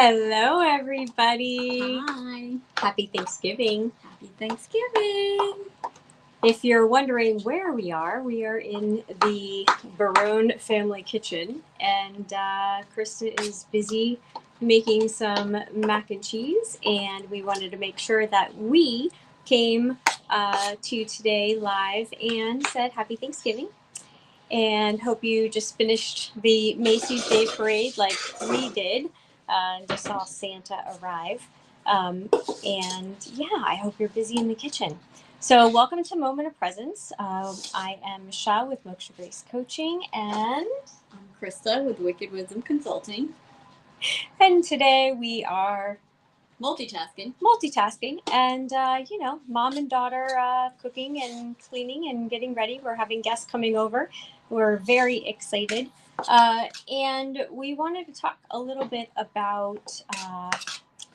Hello, everybody. Hi. Happy Thanksgiving. Happy Thanksgiving. If you're wondering where we are in the Barone family kitchen, and Krista is busy making some mac and cheese, and we wanted to make sure that we came to you today live and said Happy Thanksgiving. And hope you just finished the Macy's Day Parade like we did. Just saw Santa arrive. And yeah, I hope you're busy in the kitchen. So, welcome to Moment of Presence. I am Michelle with Moksha Grace Coaching, and I'm Krista with Wicked Wisdom Consulting. today we are multitasking, and mom and daughter cooking and cleaning and getting ready. We're having guests coming over. We're very excited, and we wanted to talk a little bit about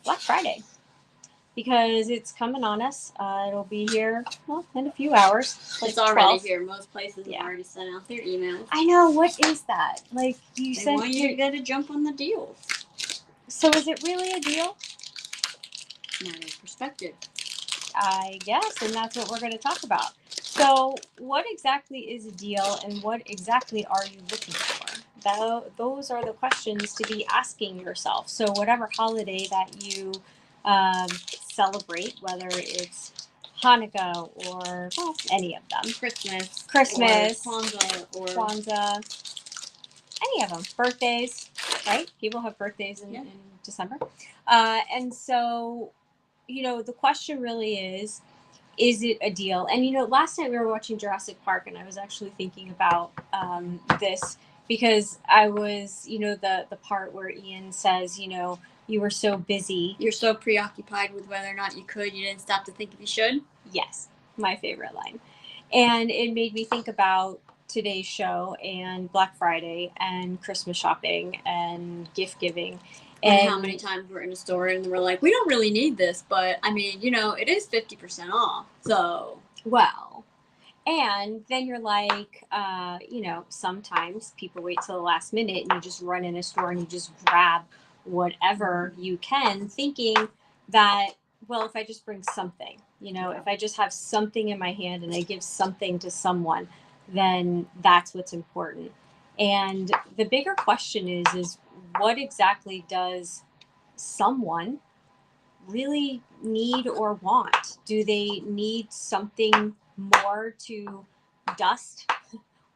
Black Friday because it's coming on us. It'll be here in a few hours. Like it's already 12. Here. Most places have already sent out their emails. I know. What is that? Like you they want you to get a jump on the deals. So is it really a deal? Matter of perspective. I guess, and that's what we're going to talk about. So, what exactly is a deal, and what exactly are you looking for? Those are the questions to be asking yourself. So, whatever holiday that you celebrate, whether it's Hanukkah or any of them, Christmas, or Kwanzaa, any of them, birthdays, right? People have birthdays in December, and so. The question really is it a deal? And, last night we were watching Jurassic Park, and I was actually thinking about this because I was, the part where Ian says, you were so busy. You're so preoccupied with whether or not you could, you didn't stop to think if you should. Yes, my favorite line. And it made me think about today's show and Black Friday and Christmas shopping and gift giving. And how many times we're in a store and we're like, we don't really need this, but I mean, it is 50% off. So, well, and then you're like, sometimes people wait till the last minute and you just run in a store and you just grab whatever you can, thinking that, well, if I just bring something, if I just have something in my hand and I give something to someone, then that's what's important. And the bigger question is what exactly does someone really need or want? Do they need something more to dust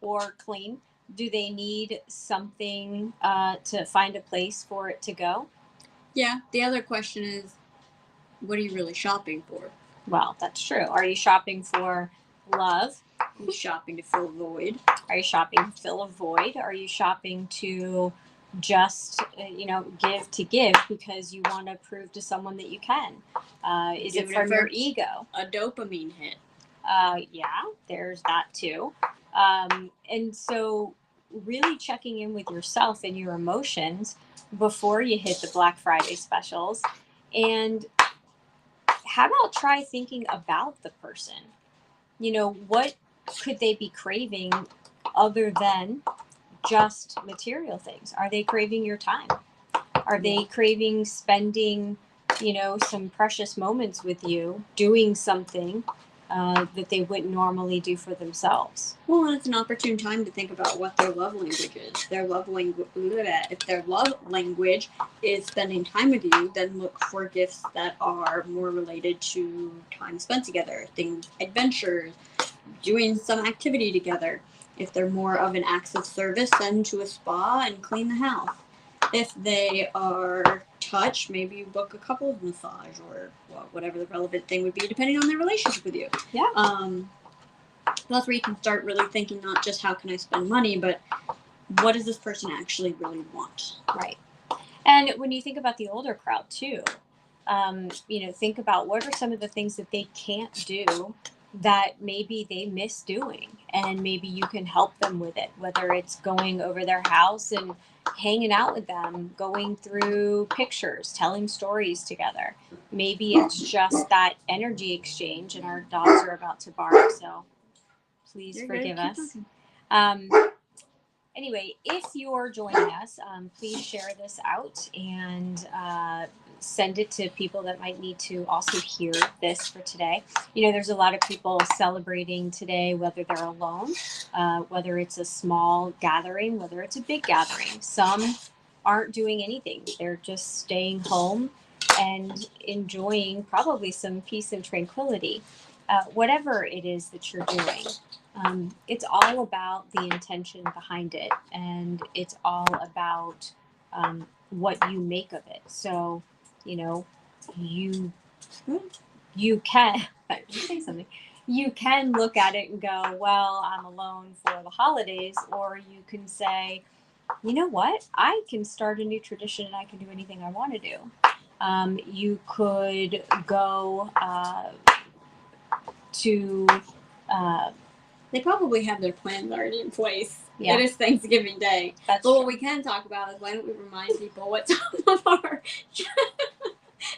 or clean? Do they need something to find a place for it to go? Yeah. The other question is, what are you really shopping for? Well, that's true. Are you shopping for love? Are you shopping to fill a void? Are you shopping to fill a void? Are you shopping to just give to give because you want to prove to someone that you can? Is it from your ego? A dopamine hit. Yeah, there's that too. And so really checking in with yourself and your emotions before you hit the Black Friday specials. And how about try thinking about the person? What could they be craving other than just material things? Are they craving your time? Are they craving spending, some precious moments with you, doing something that they wouldn't normally do for themselves? Well, and it's an opportune time to think about what their love language is. If their love language is spending time with you, then look for gifts that are more related to time spent together, things, adventures, doing some activity together. If they're more of an acts of service, send to a spa and clean the house. If they are touch, maybe you book a couples massage or whatever the relevant thing would be, depending on their relationship with you. Yeah. That's where you can start really thinking not just how can I spend money, but what does this person actually really want? Right. And when you think about the older crowd too, think about what are some of the things that they can't do that maybe they miss doing, and maybe you can help them with it, whether it's going over their house and hanging out with them, going through pictures, telling stories together. Maybe it's just that energy exchange, and our dogs are about to bark, so please forgive us. anyway, if you're joining us, please share this out and send it to people that might need to also hear this for today. There's a lot of people celebrating today, whether they're alone, whether it's a small gathering, whether it's a big gathering. Some aren't doing anything, they're just staying home and enjoying probably some peace and tranquility. Whatever it is that you're doing, it's all about the intention behind it, and it's all about what you make of it. So, you you can say something. You can look at it and go, "Well, I'm alone for the holidays," or you can say, "You know what? I can start a new tradition, and I can do anything I want to do." You could go to They probably have their plans already in place. Yeah. It is Thanksgiving Day. That's but what true. we can talk about is, why don't we remind people what some of our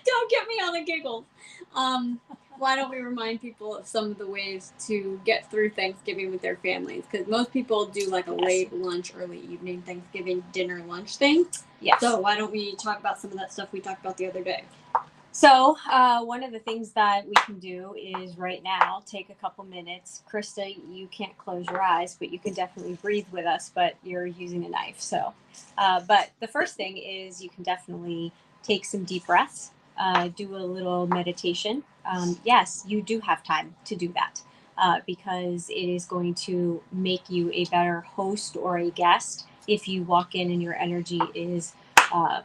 don't get me on the giggles. Why don't we remind people of some of the ways to get through Thanksgiving with their families? Because most people do like a late lunch, early evening Thanksgiving dinner lunch thing. Yes. So why don't we talk about some of that stuff we talked about the other day? So one of the things that we can do is right now take a couple minutes. Krista, you can't close your eyes, but you can definitely breathe with us, but you're using a knife. So, but the first thing is you can definitely take some deep breaths, do a little meditation. Yes, you do have time to do that because it is going to make you a better host or a guest if you walk in and your energy is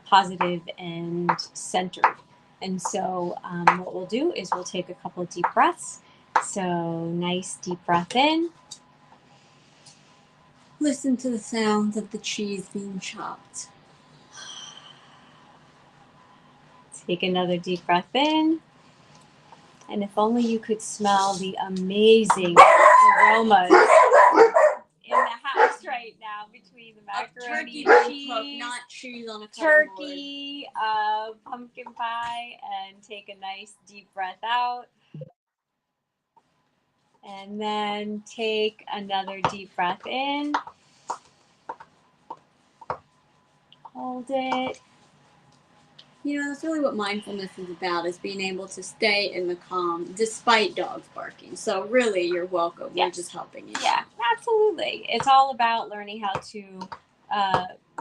positive and centered. And so what we'll do is we'll take a couple of deep breaths. So nice deep breath in. Listen to the sounds of the cheese being chopped. Take another deep breath in. And if only you could smell the amazing aromas in the house right now between the macaroni and cheese, cooked, not cheese on a turkey, pumpkin pie, and take a nice deep breath out. And then take another deep breath in. Hold it. That's really what mindfulness is about, is being able to stay in the calm despite dogs barking. So really, you're welcome. Yes. We're just helping you. Yeah, absolutely. It's all about learning how to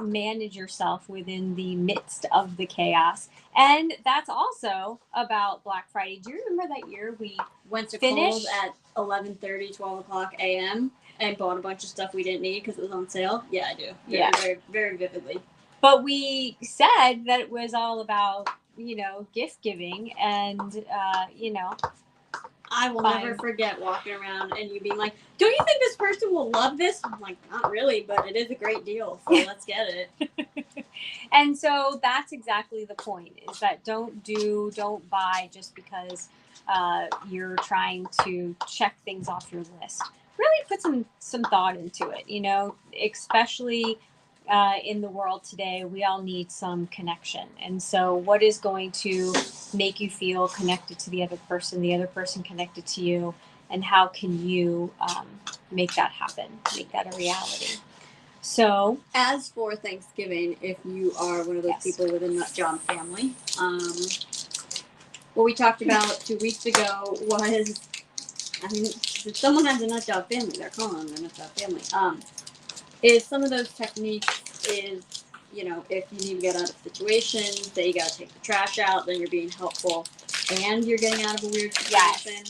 manage yourself within the midst of the chaos. And that's also about Black Friday. Do you remember that year we went to finished Kohl's at 11:30, 12 o'clock a.m. and bought a bunch of stuff we didn't need because it was on sale? Yeah, I do. Yeah. Very, very vividly. But we said that it was all about, gift giving and, I will never forget walking around and you being like, "Don't you think this person will love this?" I'm like, "Not really, but it is a great deal, so let's get it." And so that's exactly the point, is that don't buy just because you're trying to check things off your list. Really put some thought into it, especially in the world today. We all need some connection. And so what is going to make you feel connected to the other person connected to you, and how can you make that happen, make that a reality? So, as for Thanksgiving, if you are one of those people with a nut job family, what we talked about 2 weeks ago was, if someone has a nut job family, they're calling them a nut job family. Is some of those techniques is, if you need to get out of situations, that you got to take the trash out, then you're being helpful, and you're getting out of a weird situation.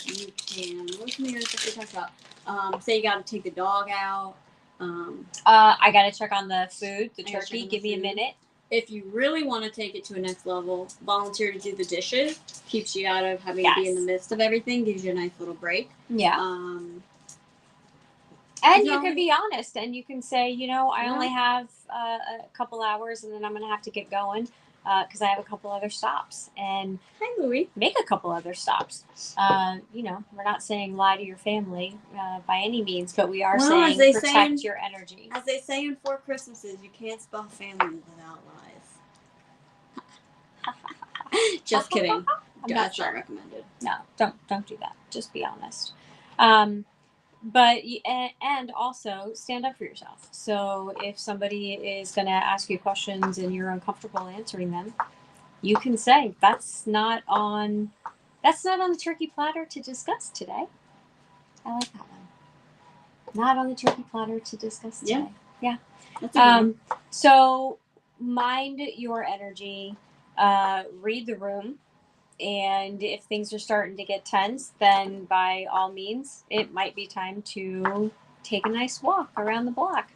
You can, what's some of the other stuff we talked about? Say you got to take the dog out. I got to check on the food, the turkey. Give me a minute. If you really want to take it to a next level, volunteer to do the dishes. Keeps you out of having to be in the midst of everything. Gives you a nice little break. Yeah. And you can be honest, and you can say, I only have a couple hours, and then I'm going to have to get going because I have a couple other stops. And hi, Louie. Make a couple other stops. We're not saying lie to your family by any means, but we are saying protect your energy. As they say in Four Christmases, you can't spell family without lies. Just kidding. That's not recommended. No, don't do that. Just be honest. and also stand up for yourself. So if somebody is going to ask you questions and you're uncomfortable answering them, you can say that's not on the turkey platter to discuss today. I like that one. Not on the turkey platter to discuss today. Yeah. That's a good one. So mind your energy, read the room, and if things are starting to get tense, then by all means, it might be time to take a nice walk around the block,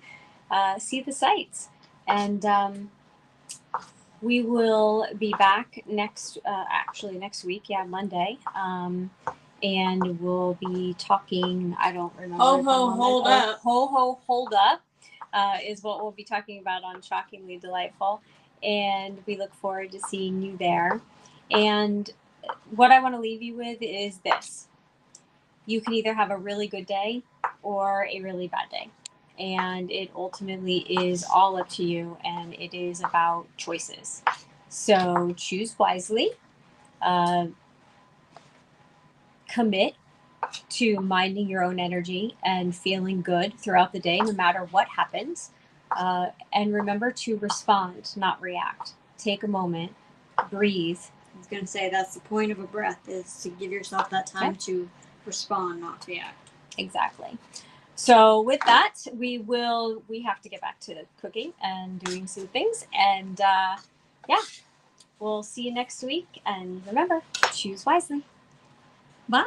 see the sights, and we will be back next week, Monday. And we'll be talking. I don't remember. Hold up. Hold up, is what we'll be talking about on Shockingly Delightful, and we look forward to seeing you there. And what I want to leave you with is this: you can either have a really good day or a really bad day. And it ultimately is all up to you, and it is about choices. So choose wisely, uh, commit to minding your own energy and feeling good throughout the day, no matter what happens. And remember to respond, not react. Take a moment, breathe. I was gonna say that's the point of a breath, is to give yourself that time to respond, not react. Exactly. So with that, we have to get back to cooking and doing some things. And we'll see you next week. And remember, choose wisely. Bye.